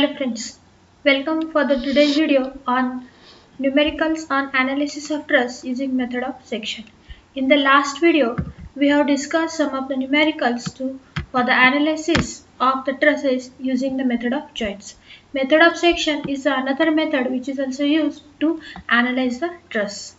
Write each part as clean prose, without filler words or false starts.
Hello friends, welcome for the today's video on numericals on analysis of truss using method of section. In the last video, we have discussed some of the numericals for the analysis of the trusses using the method of joints. Method of section is another method which is also used to analyze the truss.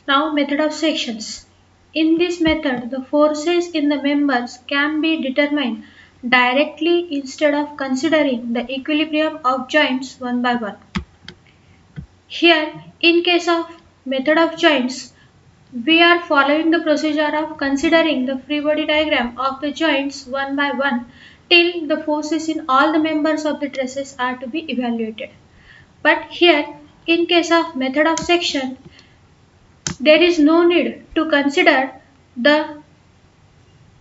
Now method of sections. In this method, the forces in the members can be determined directly instead of considering the equilibrium of joints one by one. Here, in case of method of joints, we are following the procedure of considering the free body diagram of the joints one by one till the forces in all the members of the trusses are to be evaluated. But here, in case of method of section, there is no need to consider the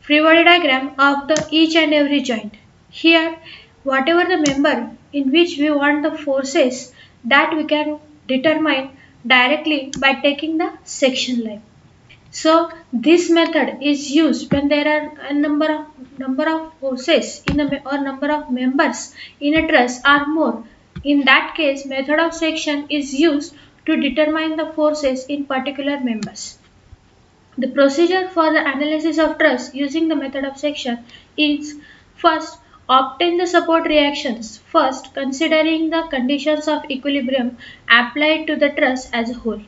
free body diagram of the each and every joint. Here, whatever the member in which we want the forces, that we can determine directly by taking the section line. So this method is used when there are a number of forces in the or number of members in a truss are more. In that case, method of section is used to determine the forces in particular members. The procedure for the analysis of truss using the method of section is first obtain the support reactions, first considering the conditions of equilibrium applied to the truss as a whole.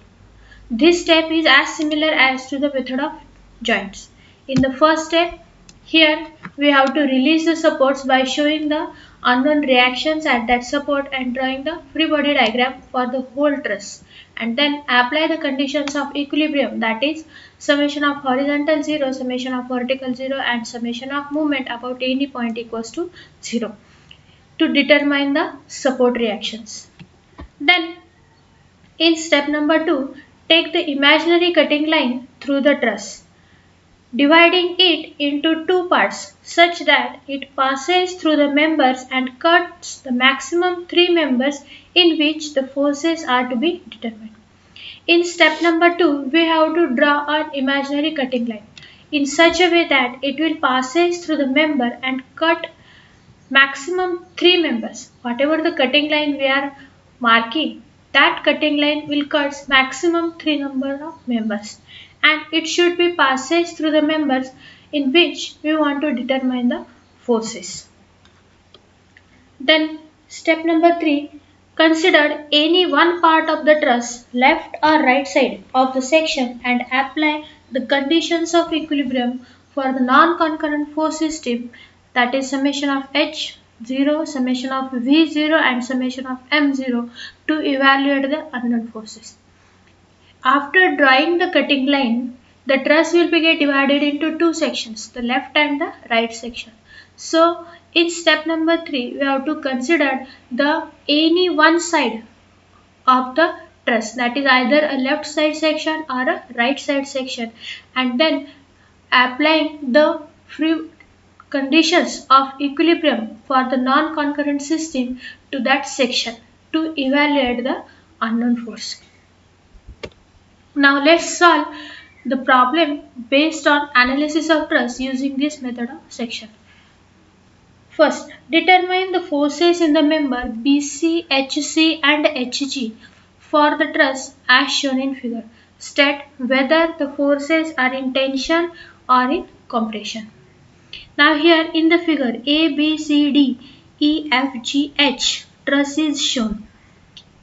This step is as similar as to the method of joints. In the first step, here we have to release the supports by showing the unknown reactions at that support and drawing the free body diagram for the whole truss, and then apply the conditions of equilibrium, that is summation of horizontal 0, summation of vertical 0 and summation of movement about any point equals to 0 to determine the support reactions. Then in step number 2, take the imaginary cutting line through the truss, dividing it into two parts such that it passes through the members and cuts the maximum 3 members in which the forces are to be determined. In step number 2, we have to draw an imaginary cutting line in such a way that it will passes through the member and cut maximum 3 members. Whatever the cutting line we are marking, that cutting line will cut maximum 3 number of members, and it should be passes through the members in which we want to determine the forces. Then step number 3, consider any one part of the truss, left or right side of the section, and apply the conditions of equilibrium for the non-concurrent force system, that is summation of H0, summation of V0 and summation of M0 to evaluate the unknown forces. After drawing the cutting line, the truss will be get divided into two sections, the left and the right section. So in step number 3, we have to consider the any one side of the truss, that is either a left side section or a right side section, and then applying the free conditions of equilibrium for the non-concurrent system to that section to evaluate the unknown force. Now let's solve the problem based on analysis of truss using this method of section. First, determine the forces in the member BC, HC and HG for the truss as shown in figure. State whether the forces are in tension or in compression. Now here in the figure A, B, C, D, E, F, G, H truss is shown,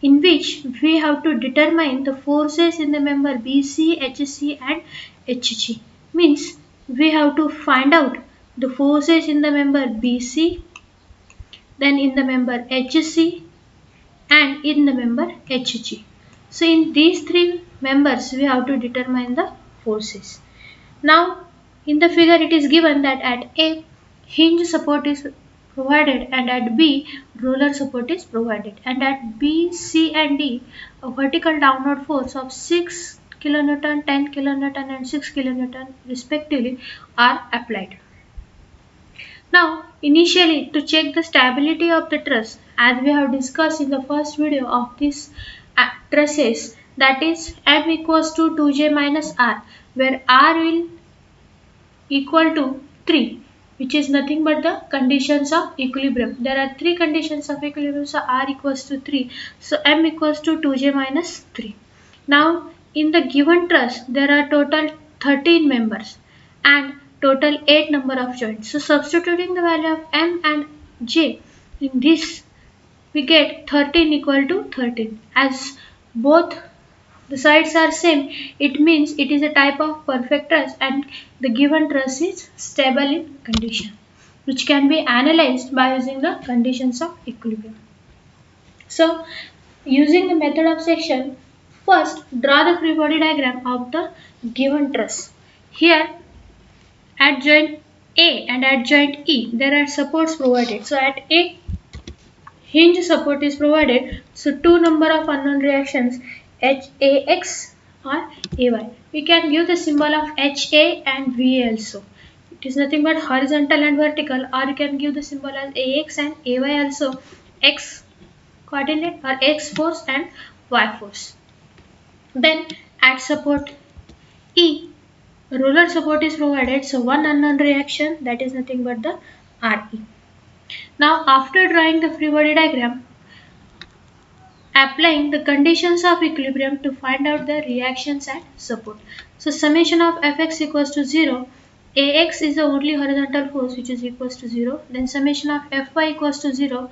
in which we have to determine the forces in the member BC, HC and HG. Means we have to find out the forces in the member BC, then in the member HC and in the member HG. So in these three members we have to determine the forces. Now in the figure it is given that at A, hinge support is provided, and at B, roller support is provided, and at B, C and D, a vertical downward force of 6 kN, 10 kN and 6 kN respectively are applied. Now initially, to check the stability of the truss, as we have discussed in the first video of this trusses, that is M equals to 2J minus R, where R will equal to 3. which is nothing but the conditions of equilibrium. There are three conditions of equilibrium, so R equals to 3, so M equals to 2J minus 3. Now in the given truss there are total 13 members and total 8 number of joints. So substituting the value of M and J in this, we get 13 equal to 13. As both the sides are same, it means it is a type of perfect truss and the given truss is stable in condition, which can be analyzed by using the conditions of equilibrium. So using the method of section, first draw the free body diagram of the given truss. Here at joint A and at joint E there are supports provided. So at A, hinge support is provided, so two number of unknown reactions HAX or AY. We can give the symbol of HA and VA also. It is nothing but horizontal and vertical, or you can give the symbol as AX and AY also, X coordinate or X force and Y force. Then at support E, roller support is provided, so one unknown reaction, that is nothing but the RE. Now after drawing the free body diagram, applying the conditions of equilibrium to find out the reactions at support. So summation of Fx equals to 0. Ax is the only horizontal force which is equals to 0. Then summation of Fy equals to 0.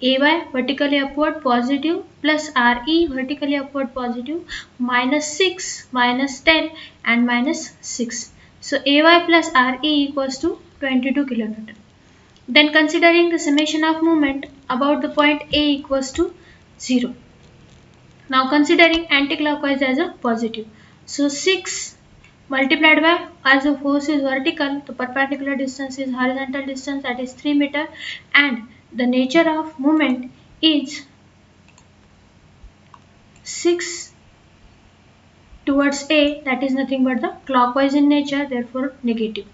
Ay vertically upward positive plus Re vertically upward positive minus 6 minus 10 and minus 6. So Ay plus Re equals to 22 kN. Then considering the summation of moment about the point A equals to 0. Now considering anticlockwise as a positive. So 6 multiplied by, as the force is vertical, the perpendicular distance is horizontal distance, that is 3 meter, and the nature of movement is 6 towards A, that is nothing but the clockwise in nature, therefore negative.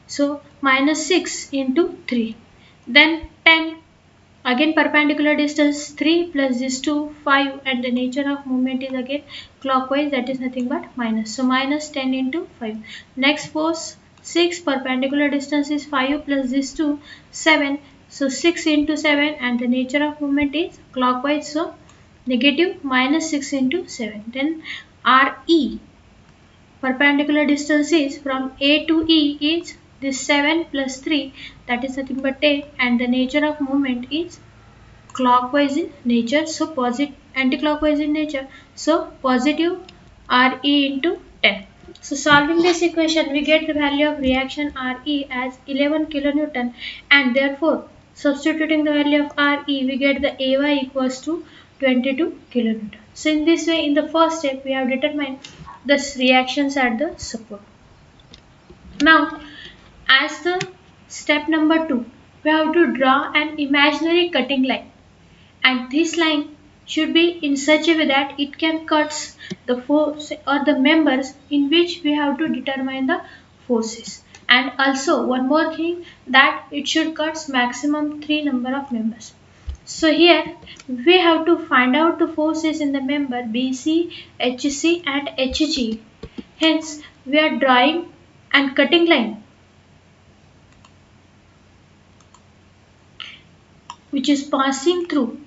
So minus 6 into 3. Then 10, again perpendicular distance 3 plus this 2 5, and the nature of movement is again clockwise, that is nothing but minus. So minus 10 into 5. Next force 6, perpendicular distance is 5 plus this 2 7. So 6 into 7 and the nature of movement is clockwise, so negative minus 6 into 7. Then RE, perpendicular distance is from A to E is this 7 plus 3, that is nothing but 8, and the nature of movement is clockwise in nature, so positive, anti-clockwise in nature, so positive Re into 10. So solving this equation, we get the value of reaction Re as 11 kilonewton, and therefore substituting the value of Re, we get the Ay equals to 22 kilonewton. So in this way, in the first step, we have determined the reactions at the support. Now, as the step number 2, we have to draw an imaginary cutting line, and this line should be in such a way that it can cut the force or the members in which we have to determine the forces. And also one more thing, that it should cut maximum 3 number of members. So here we have to find out the forces in the member BC, HC and HG. Hence we are drawing and cutting line which is passing through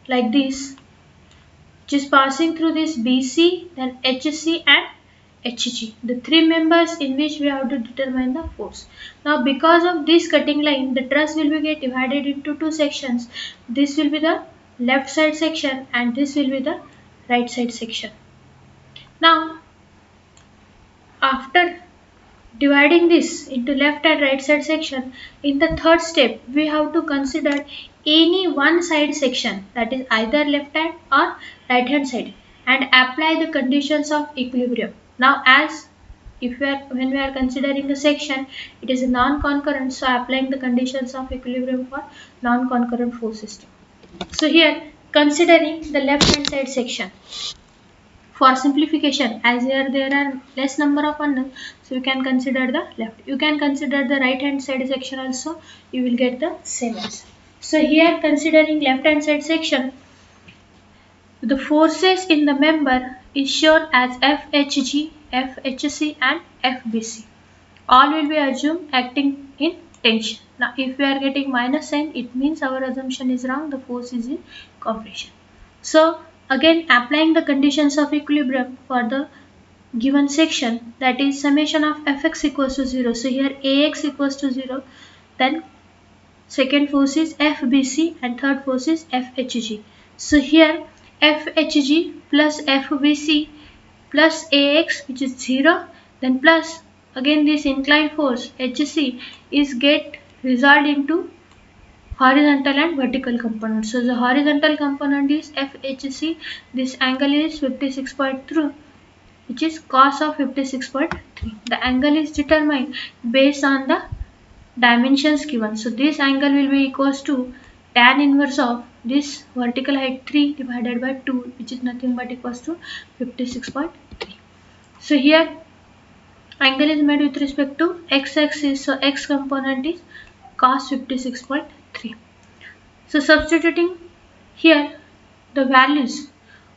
like this, which is passing through this BC, then HC and HG, the 3 members in which we have to determine the force. Now because of this cutting line, the truss will be get divided into 2 sections. This will be the left side section and this will be the right side section. Now after dividing this into left and right side section, in the third step we have to consider any one side section, that is either left hand or right hand side, and apply the conditions of equilibrium. Now as if when we are considering a section, it is a non-concurrent, so applying the conditions of equilibrium for non-concurrent force system. So here considering the left hand side section, for simplification, as here there are less number of unknowns, so you can consider the left. You can consider the right hand side section also, you will get the same answer. So here considering left hand side section, the forces in the member is shown as FHG, FHC and FBC. All will be assumed acting in tension. Now if we are getting minus sign, it means our assumption is wrong, the force is in compression. So again applying the conditions of equilibrium for the given section, that is summation of fx equals to 0. So here ax equals to 0, then second force is FBC and third force is FHG. So here FHG plus FBC plus AX, which is 0, then plus again this inclined force HC is get resolved into horizontal and vertical component. So the horizontal component is FHC, this angle is 56.3, which is cos of 56.3. The angle is determined based on the dimensions given. So this angle will be equals to tan inverse of this vertical height 3 divided by 2, which is nothing but equals to 56.3. So here angle is made with respect to x-axis, so x component is cos 56.3. So substituting here the values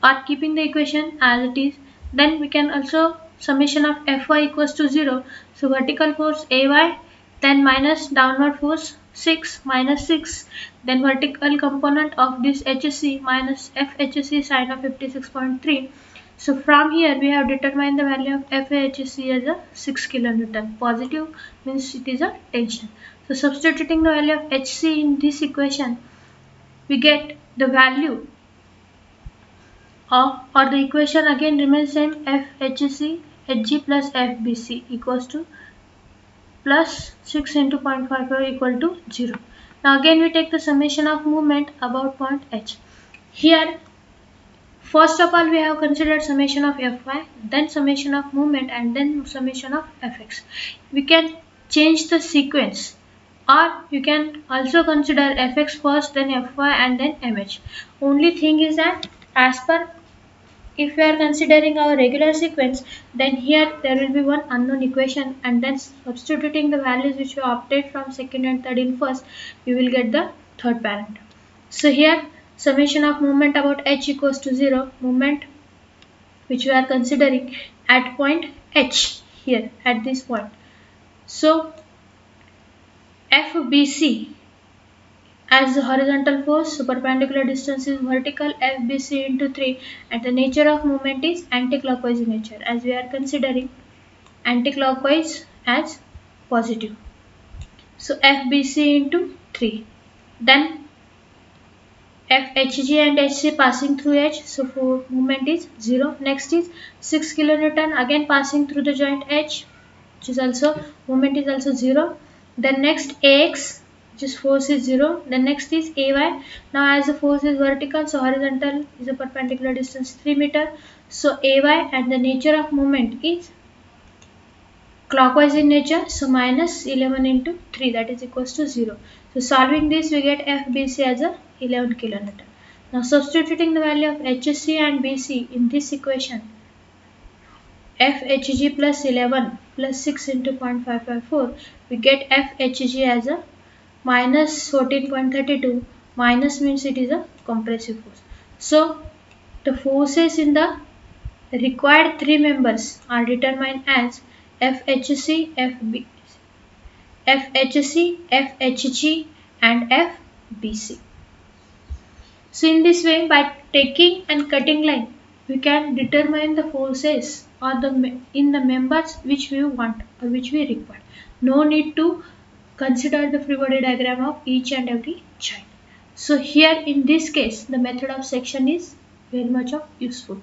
or keeping the equation as it is, then we can also summation of Fy equals to 0. So vertical force Ay, then minus downward force 6 minus 6, then vertical component of this HC minus FHC sine of 56.3. So from here we have determined the value of FHC as a 6 kilonewton. Positive means it is a tension. So substituting the value of HC in this equation, we get the value of, or the equation again remains same, FHC Hg plus FBC equals to plus 6 into 0.55 equal to 0. Now again we take the summation of movement about point H. Here first of all we have considered summation of Fy, then summation of movement, and then summation of Fx. We can change the sequence, or you can also consider Fx first, then Fy, and then Mh. Only thing is that as per, if we are considering our regular sequence, then here there will be one unknown equation, and then substituting the values which you obtained from second and third in first, you will get the third parameter. So here summation of movement about H equals to 0, movement which we are considering at point H, here at this point. So FBC as the horizontal force, so perpendicular distance is vertical, FBC into 3, and the nature of movement is anticlockwise in nature, as we are considering anticlockwise as positive. So FBC into 3, then FHG and HC passing through H, so for movement is 0. Next is 6 kilonewton again passing through the joint H, which is also movement is also 0. Then next AX, which is force is 0. Then next is AY. Now as the force is vertical, so horizontal is a perpendicular distance 3 meter. So AY, and the nature of movement is clockwise in nature, so minus 11 into 3, that is equals to 0. So solving this we get FBC as a 11 kilonewton. Now substituting the value of HC and BC in this equation, FHG plus 11 plus 6 into 0.554, we get FHG as a minus 14.32, minus means it is a compressive force. So the forces in the required three members are determined as FHC, FHG and FBC. So in this way, by taking and cutting line, we can determine the forces or in the members which we want or which we require. No need to consider the free body diagram of each and every joint. So here in this case, the method of section is very much of useful.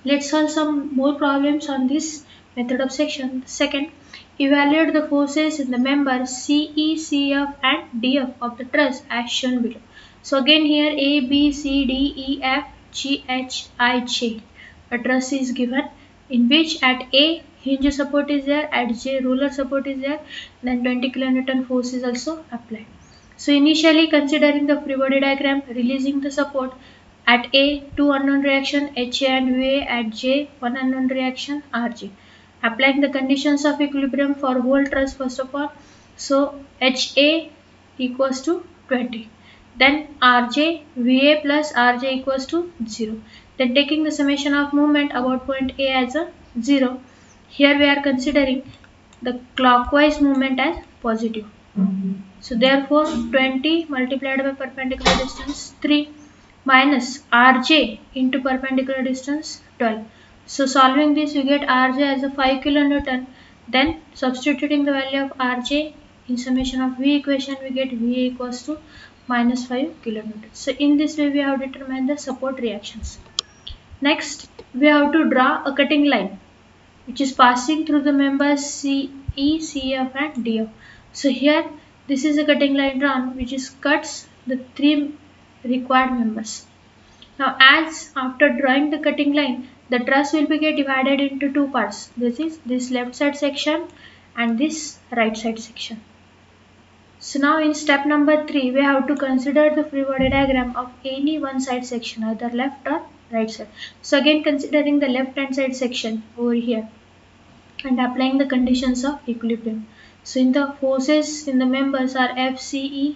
Let's solve some more problems on this method of section. Second, evaluate the forces in the members CE, CF and DF of the truss as shown below. So again here A, B, C, D, E, F, G, H, I, J. A truss is given in which at A hinge support is there, at J roller support is there, then 20 kilonewton force is also applied. So initially considering the free body diagram, releasing the support, at A, 2 unknown reaction HA and VA, at J, 1 unknown reaction RG. Applying the conditions of equilibrium for whole truss first of all. So HA equals to 20. Then RJ, VA plus RJ equals to 0. Then taking the summation of movement about point A as a 0. Here we are considering the clockwise movement as positive. So therefore 20 multiplied by perpendicular distance 3 minus Rj into perpendicular distance 12. So solving this you get Rj as a 5 kilonewton. Then substituting the value of Rj in summation of V equation we get Va equals to minus 5 kilonewton. So in this way we have determined the support reactions. Next we have to draw a cutting line which is passing through the members CE, CF and DF. So here this is a cutting line drawn which is cuts the three required members. Now as after drawing the cutting line, the truss will be get divided into two parts. This is this left side section and this right side section. So now in step number 3 we have to consider the free body diagram of any one side section, either left or right side. So again considering the left hand side section over here and applying the conditions of equilibrium. So in the forces in the members are FCE,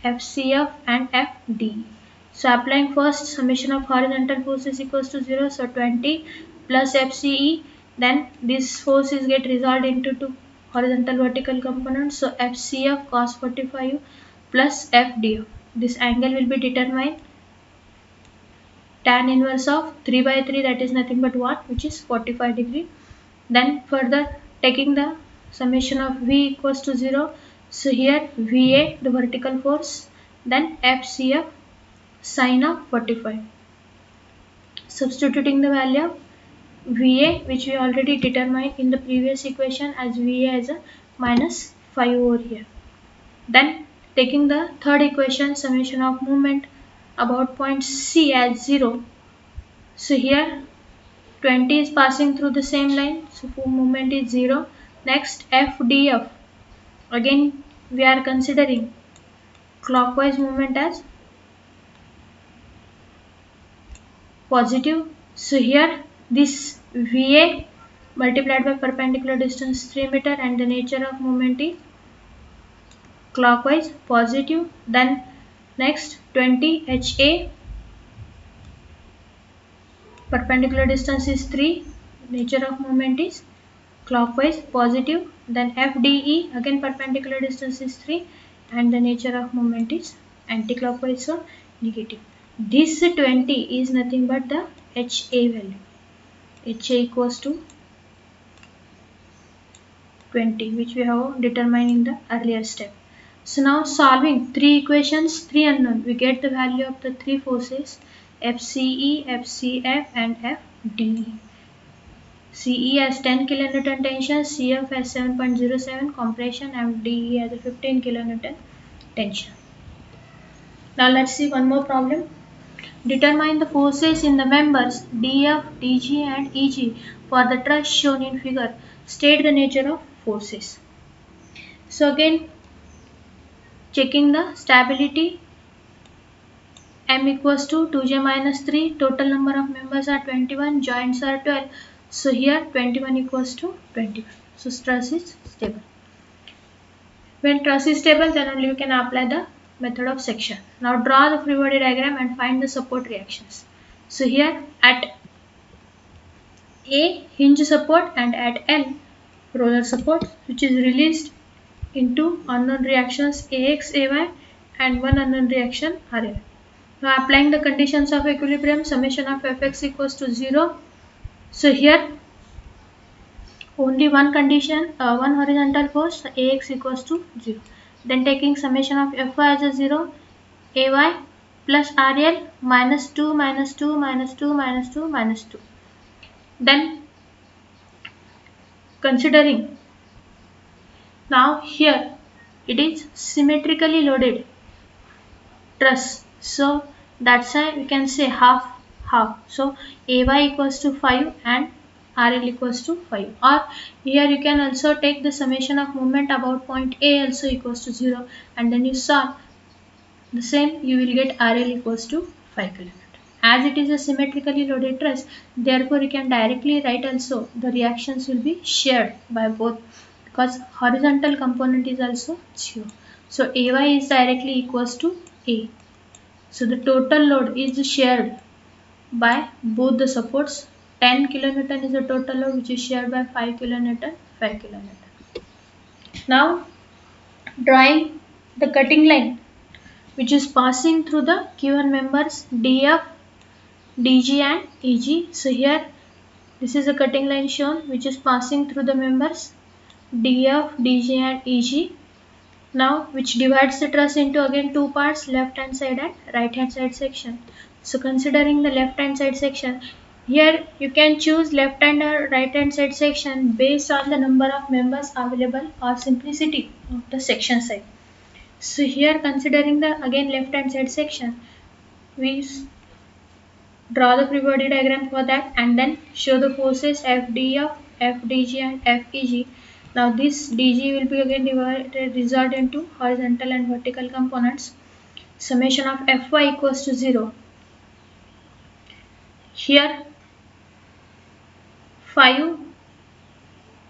FCF and FD. So applying first summation of horizontal forces equals to 0. So 20 plus FCE, then this force is get resolved into two horizontal vertical components. So FCF cos 45 plus FDF. This angle will be determined tan inverse of 3 by 3, that is nothing but 1, which is 45 degree. Then further taking the summation of V equals to 0. So here VA the vertical force, then FCF sine of 45. Substituting the value of VA which we already determined in the previous equation as VA as a minus 5 over here. Then taking the third equation summation of movement about point C as 0. So here 20 is passing through the same line, so movement is 0. Next FDF, again we are considering clockwise movement as positive. So here this VA multiplied by perpendicular distance 3 meter and the nature of movement is clockwise positive. Then next 20 HA, perpendicular distance is 3, nature of movement is clockwise positive. Then FDE, again perpendicular distance is 3 and the nature of movement is anticlockwise, so negative. This 20 is nothing but the HA value. HA equals to 20 which we have determined in the earlier step. So now solving three equations, three unknown, we get the value of the three forces FCE, FCF and FDE. CE as 10 kilonewton tension, CF as 7.07 compression and DE as 15 kilonewton tension. Now let's see one more problem. Determine the forces in the members DF, DG and EG for the truss shown in figure. State the nature of forces. So again checking the stability, M equals to 2J minus 3, total number of members are 21, joints are 12. So here 21 equals to 21. So truss is stable. When truss is stable, then only you can apply the method of section. Now draw the free body diagram and find the support reactions. So here at A hinge support and at L roller support, which is released into unknown reactions AX, AY and one unknown reaction RL. Now applying the conditions of equilibrium, summation of Fx equals to 0. So here only one condition, one horizontal force, Ax equals to 0. Then taking summation of Fy as a 0, Ay plus RL minus 2 minus 2 minus 2 minus 2 minus 2. Then considering now here it is symmetrically loaded truss. So that's why we can say half half. So Ay equals to 5 and RL equals to 5. Or here you can also take the summation of moment about point A also equals to 0 and then you solve the same, you will get RL equals to 5 kN. As it is a symmetrically loaded truss, therefore you can directly write also the reactions will be shared by both because horizontal component is also 0. So Ay is directly equals to A. So the total load is shared by both the supports. 10 kilonewton is the total load which is shared by 5 kilonewton, 5 kilonewton. Now Drawing the cutting line which is passing through the given members DF, DG and EG. So here this is a cutting line shown which is passing through the members DF, DG and EG. Now which divides the truss into again two parts, left hand side and right hand side section. So considering the left hand side section, here you can choose left hand or right hand side section based on the number of members available or simplicity of the section side. So here considering the again left hand side section, we draw the free body diagram for that and then show the forces FDF, FDG and FEG. Now this DG will be again resolved into horizontal and vertical components. Summation of Fy equals to 0. Here 5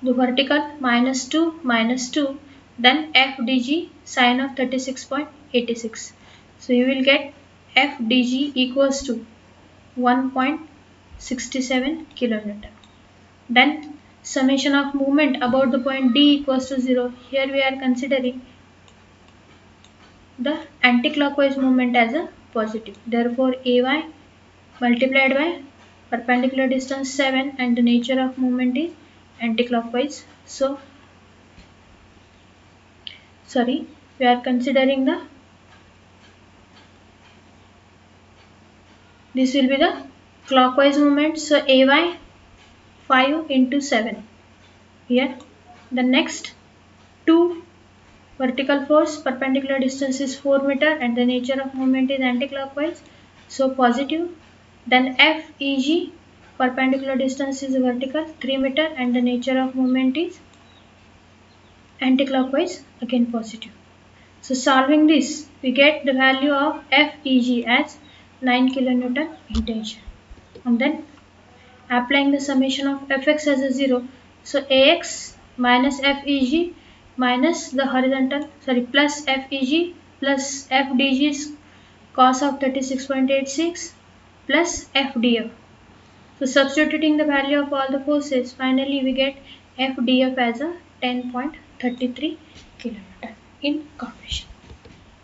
the vertical minus 2 then FDG sine of 36.86. So you will get FDG equals to 1.67 kilonewton. Then summation of movement about the point D equals to 0. Here we are considering the anticlockwise movement as a positive. Therefore AY multiplied by perpendicular distance 7 and the nature of movement is anticlockwise. So we are considering this will be the clockwise movement. So AY 5 into 7. Here the next 2 vertical force, perpendicular distance is 4 meter and the nature of movement is anticlockwise, so positive. Then FEG, perpendicular distance is vertical 3 meter and the nature of movement is anticlockwise, again positive. So solving this, we get the value of FEG as 9 kilonewton integral. And then applying the summation of Fx as a 0. So AX minus FEG minus the horizontal, plus FEG plus FDG's cos of 36.86 plus FDF. So substituting the value of all the forces, finally we get FDF as a 10.33 kilonewton in compression.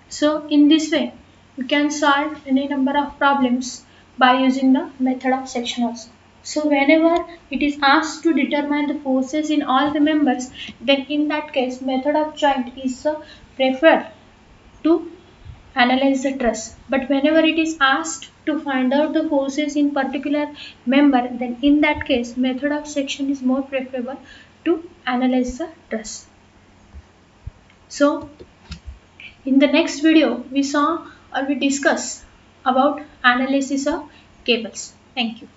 So in this way, you can solve any number of problems by using the method of section also. So whenever it is asked to determine the forces in all the members, then in that case method of joint is preferred to analyze the truss. But whenever it is asked to find out the forces in particular member, then in that case method of section is more preferable to analyze the truss. So in the next video we discuss about analysis of cables. Thank you.